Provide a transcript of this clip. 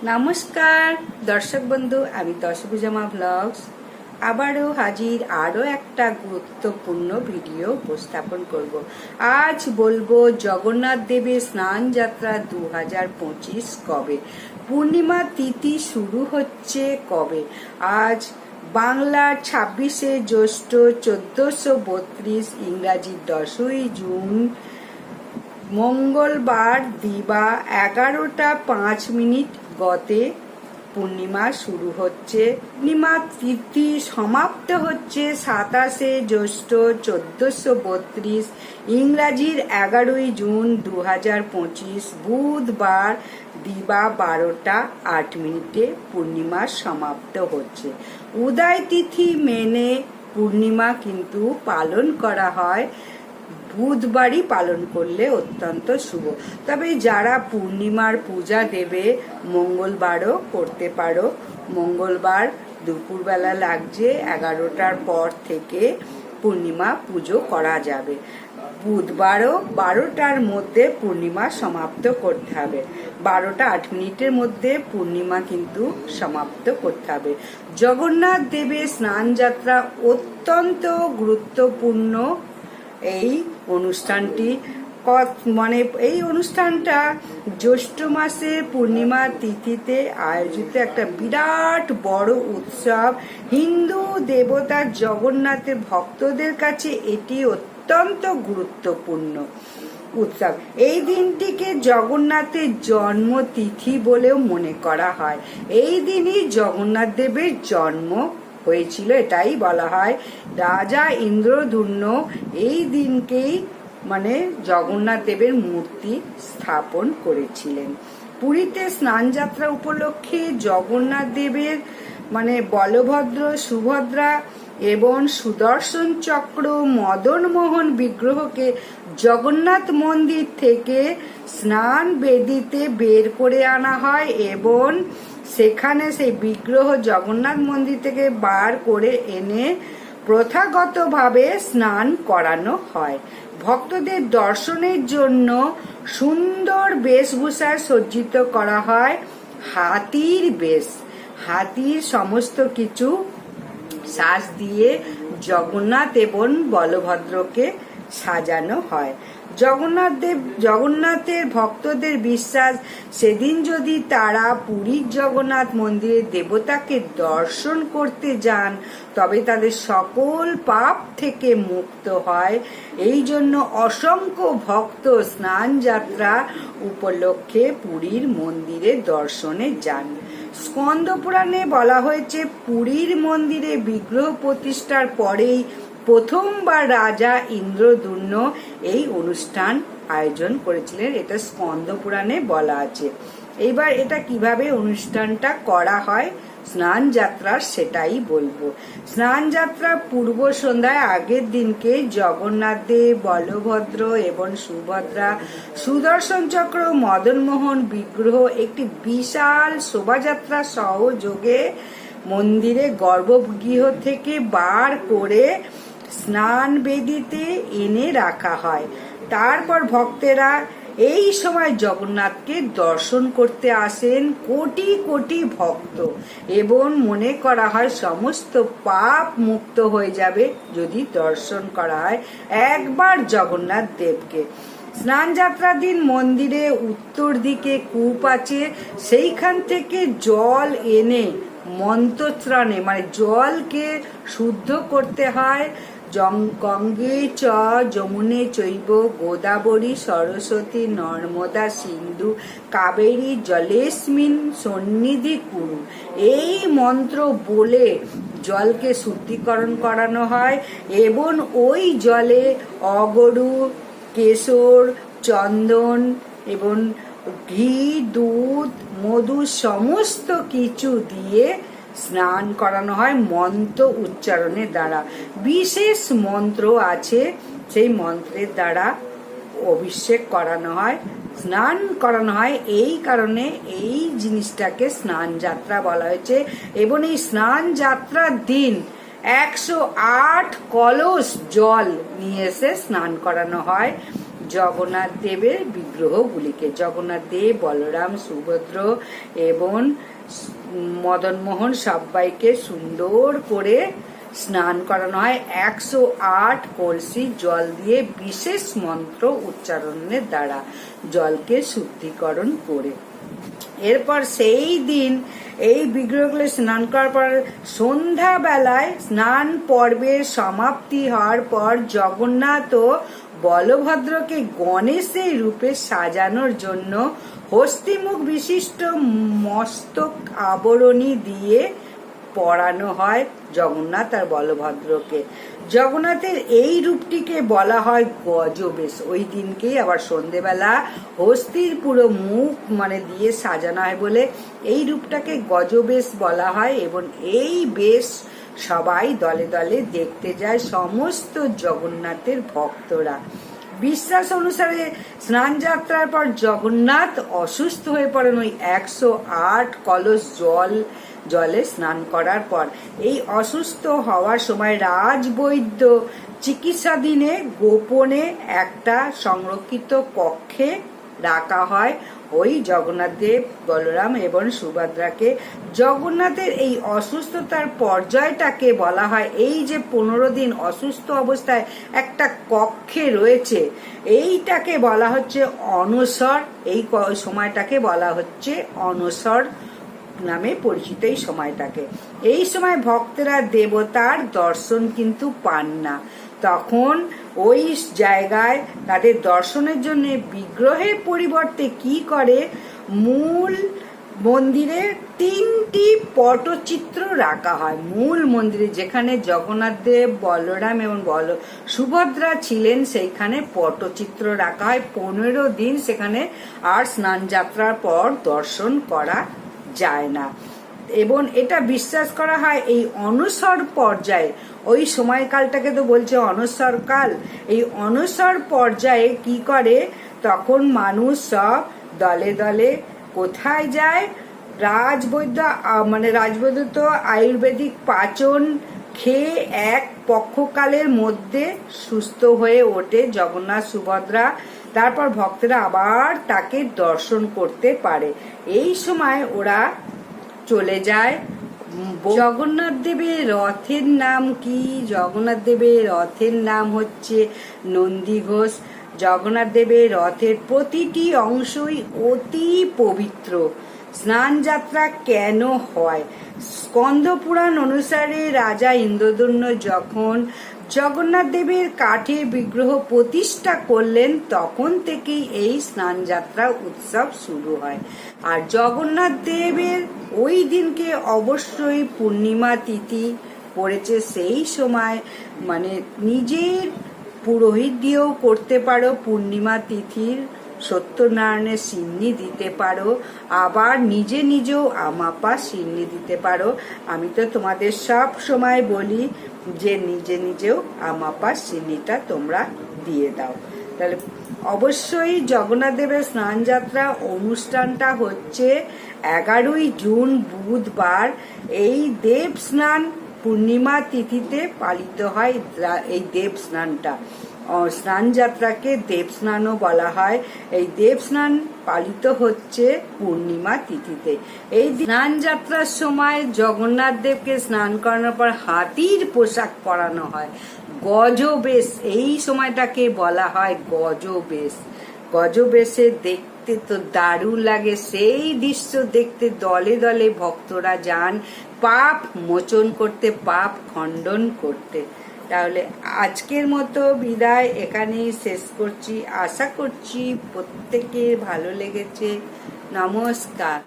নমস্কার দর্শক বন্ধু, আমি দশভুজামা ব্লগস আবারও হাজির আরও একটা গুরুত্বপূর্ণ ভিডিও উপস্থাপন করব। আজ বলবো জগন্নাথ দেবের স্নান যাত্রা 2025 কবে, পূর্ণিমা তিথি শুরু হচ্ছে কবে। আজ বাংলার 26শে জ্যৈষ্ঠ 1432, ইংরাজি 10ই জুন, মঙ্গলবার দিবা 11টা 5 মিনিট গতে পূর্ণিমা শুরু হচ্ছে। পূর্ণিমা তিথি সমাপ্ত হচ্ছে 27শে জ্যৈষ্ঠ 1432, ইংরাজির 11ই জুন 2025, বুধবার দিবা 12টা 8 মিনিটে পূর্ণিমা সমাপ্ত হচ্ছে। উদয় তিথি মেনে পূর্ণিমা কিন্তু পালন করা হয়, বুধবারই পালন করলে অত্যন্ত শুভ। তবে যারা পূর্ণিমার পূজা দেবে মঙ্গলবারও করতে পারো। মঙ্গলবার দুপুরবেলা লাগছে 11টার পর থেকে পূর্ণিমা পুজো করা যাবে। বুধবারও 12টার মধ্যে পূর্ণিমা সমাপ্ত করতে হবে। 12টা 8 মিনিটের মধ্যে পূর্ণিমা কিন্তু সমাপ্ত করতে হবে। জগন্নাথ দেবের স্নান যাত্রা অত্যন্ত গুরুত্বপূর্ণ। এই অনুষ্ঠানটি এই অনুষ্ঠানটা জ্যৈষ্ঠ মাসের পূর্ণিমা তিথিতে আয়োজিত একটা বিরাট বড় উৎসব। হিন্দু দেবতা জগন্নাথের ভক্তদের কাছে এটি অত্যন্ত গুরুত্বপূর্ণ উৎসব। এই দিনটিকে জগন্নাথের জন্ম তিথি বলেও মনে করা হয়। এই দিনই জগন্নাথ দেবের জন্ম হয়েছিল, এটাই বলা হয়। রাজা ইন্দ্রদুম্ন এই দিনকেই জগন্নাথ দেবের মূর্তি স্থাপন করেছিলেন। পুরীতে স্নান যাত্রা উপলক্ষে জগন্নাথ দেবের বলভদ্র, সুভদ্রা এবং সুদর্শন চক্র, মদন মোহন বিগ্রহকে জগন্নাথ মন্দির থেকে স্নান বেদিতে বের করে আনা হয় এবং সেখানে সেই বিগ্রহ জগন্নাথ মন্দির থেকে বার করে এনে প্রথাগতভাবে স্নান করানো হয়। ভক্তদের দর্শনের জন্য সুন্দর বেশভূষায় সজ্জিত করা হয়। হাতির বেশ, হাতির সমস্ত কিছু সাজ দিয়ে জগন্নাথ এবং বলভদ্রকে সাজানো হয়। জগন্নাথের ভক্তদের বিশ্বাস, সেদিন যদি তারা পুরীর জগন্নাথ মন্দিরে দেবতাকে দর্শন করতে যান তবে তাদের সকল পাপ থেকে মুক্ত হয়। এই জন্য অসংখ্য ভক্ত স্নান যাত্রা উপলক্ষে পুরীর মন্দিরে দর্শনে যান। স্কন্দ পুরাণে বলা হয়েছে, পুরীর মন্দিরে বিগ্রহ প্রতিষ্ঠার পরেই প্রথমবার রাজা ইন্দ্রদুম্ন এই অনুষ্ঠান আয়োজন করেছিলেন। এটা স্কন্দ পুরাণে বলা আছে। এইবার এটা কিভাবে অনুষ্ঠানটা করা হয় স্নান যাত্রার, সেটাই বলবো। স্নান যাত্রা পূর্ব সন্ধ্যায় আগের দিনকে জগন্নাথ দেব, বলভদ্র এবং সুভদ্রা, সুদর্শন চক্র, মদন মোহন বিগ্রহ একটি বিশাল শোভাযাত্রা সহযোগে মন্দিরে গর্ভগৃহ থেকে বার করে স্নান বেদিতে এনে রাখা হয়। তারপর ভক্তেরা এই সময় জগন্নাথকে দর্শন করতে আসেন কোটি কোটি ভক্ত, এবং মনে করা হয় সমস্ত পাপ মুক্ত হয়ে যাবে যদি দর্শন করা হয় একবার জগন্নাথ দেবকে। স্নান যাত্রার দিন মন্দিরে উত্তর দিকে কূপ আছে, সেইখান থেকে জল এনে মন্ত্রস্নানে জলকে শুদ্ধ করতে হয়। গঙ্গে চ যমুনে চৈব গোদাবরী সরস্বতী নর্মদা সিন্ধু কাবেরী জলেস্মিন সন্নিধি কুরু, এই মন্ত্র বলে জলকে শুদ্ধিকরণ করানো হয় এবং ওই জলে অগরু, কেশর, চন্দন এবং ঘি, দুধ, মধু সমস্ত কিছু দিয়ে স্নান করানো হয় মন্ত্র উচ্চারণের দ্বারা। বিশেষ মন্ত্র আছে, সেই মন্ত্রের দ্বারা অভিষেক করানো হয়, স্নান করানো হয়। এই কারণে এই জিনিসটাকে স্নান যাত্রা বলা হয়েছে। এবং এই স্নান যাত্রার দিন 108 কলস জল নিয়ে এসে স্নান করানো হয়। জগন্নাথ দেবের বিগ্রহগুলিকে। জগন্নাথ দেব, বলরাম, সুভদ্র এবং মদনমোহন সবাইকে সুন্দর করে স্নান করানো হয় 108 কলসি জল দিয়ে বিশেষ মন্ত্র উচ্চারণের দ্বারা জলকে শুদ্ধিকরণ করে। এরপর সেই দিন এই বিগ্রহগুলো স্নান করার পর সন্ধ্যা বেলায় স্নান পর্বের সমাপ্তি হওয়ার পর জগন্নাথ ও বলভদ্রকে গণেশের রূপে সাজানোর জন্য হস্তিমুখ বিশিষ্ট মস্তক আবরণী দিয়ে পরানো হয় জগন্নাথ আর বলভদ্রকে। জগন্নাথের এই রূপটিকে বলা হয় গজবেশ। ওই দিনকেই আবার সন্ধেবেলা হস্তির পুরো মুখ দিয়ে সাজানো হয় বলে এই রূপটাকে গজবেশ বলা হয়। এবং এই বেশ সবাই দলে দলে দেখতে যায় সমস্ত জগন্নাথের ভক্তরা। বিশ্বাস অনুসারে স্নান যাত্রার পর জগন্নাথ অসুস্থ হয়ে পড়েন ওই 108 কলস জলে স্নান করার পর। এই অসুস্থ হওয়ার সময় রাজবৈদ্য চিকিৎসাধীনে গোপনে একটা সংরক্ষিত কক্ষে রাখা হয় ওই জগন্নাথ দেব, বলরাম এবং সুভদ্রাকে। জগন্নাথের এই অসুস্থতার পর্যায়টাকে বলা হয়, এই যে 15 দিন অসুস্থ অবস্থায় একটা কক্ষে রয়েছে, এইটাকে বলা হচ্ছে অনসর। এই সময়টাকে বলা হচ্ছে অনসর নামে পরিচিত। এই সময়টাকে, এই সময় ভক্তরা দেবতার দর্শন কিন্তু পান না। তখন ওই জায়গায় তাদের দর্শনের জন্য বিগ্রহের পরিবর্তে কি করে, মূল মন্দিরে 3টি পটচিত্র রাখা হয়। মূল মন্দিরে যেখানে জগন্নাথ দেব, বলরাম এবং সুভদ্রা ছিলেন সেইখানে পটচিত্র রাখা হয়। 15 দিন সেখানে আর স্নান যাত্রার পর দর্শন করা যায় না। এবং এটা বিশ্বাস করা হয় এই অনসর পর্যায়ে, ওই সময়কালটাকে তো বলছে অনসর কাল, এই অনসর পর্যায়ে কি করে, তখন মানুষ সব দলে দলে কোথায় যায়, রাজবৈদ্য তো আয়ুর্বেদিক পাচন খেয়ে এক পক্ষকালের মধ্যে সুস্থ হয়ে ওঠে জগন্নাথ সুভদ্রা। তারপর ভক্তরা আবার তাকে দর্শন করতে পারে। এই সময় ওরা চলে যায়। জগন্নাথ দেবের রথের নাম কি? জগন্নাথ দেবের রথের নাম হচ্ছে নন্দীঘোষ। জগন্নাথ দেবের রথের প্রতিটি অংশই অতি পবিত্র। স্নান যাত্রা কেন হয়? স্কন্দ পুরাণ অনুসারে রাজা ইন্দ্রদম্ন যখন জগন্নাথ দেবের কাঠের বিগ্রহ প্রতিষ্ঠা করলেন, তখন থেকেই এই স্নান যাত্রা উৎসব শুরু হয়। আর জগন্নাথ দেবের ওই দিনকে অবশ্যই পূর্ণিমা তিথি পড়েছে। সেই সময় নিজের পুরোহিত দিয়েও করতে পারো, পূর্ণিমা তিথির সত্যনারায়ণের সিন্নি দিতে পারো, আবার নিজেও আমাপা সিন্নি দিতে পারো। আমি তো তোমাদের সব সময় বলি যে নিজেও আমাপা সিন্নিটা তোমরা দিয়ে দাও। তাহলে অবশ্যই জগন্নাথ দেবের স্নান যাত্রা অনুষ্ঠানটা হচ্ছে 11ই জুন বুধবার। এই দেব স্নান পূর্ণিমা তিথিতে পালিত হয়। এই দেব স্নানটা, স্নান যাত্রাকে দেব স্নানও বলা হয়। এই দেব স্নান পালিত হচ্ছে পূর্ণিমা তিথিতে। এই স্নান যাত্রার সময় জগন্নাথ দেবকে স্নান করানোর পর হাতির পোশাক পরানো হয়, গজবেশ। এই সময়টাকে বলা হয় গজবেশ। গজবেশে দেখতে তো দারুণ লাগে। সেই দৃশ্য দেখতে দলে দলে ভক্তরা যান পাপ মোচন করতে, পাপ খণ্ডন করতে। তাহলে আজকের মতো বিদায় এখানেই শেষ করছি। আশা করছি প্রত্যেকের ভালো লেগেছে। নমস্কার।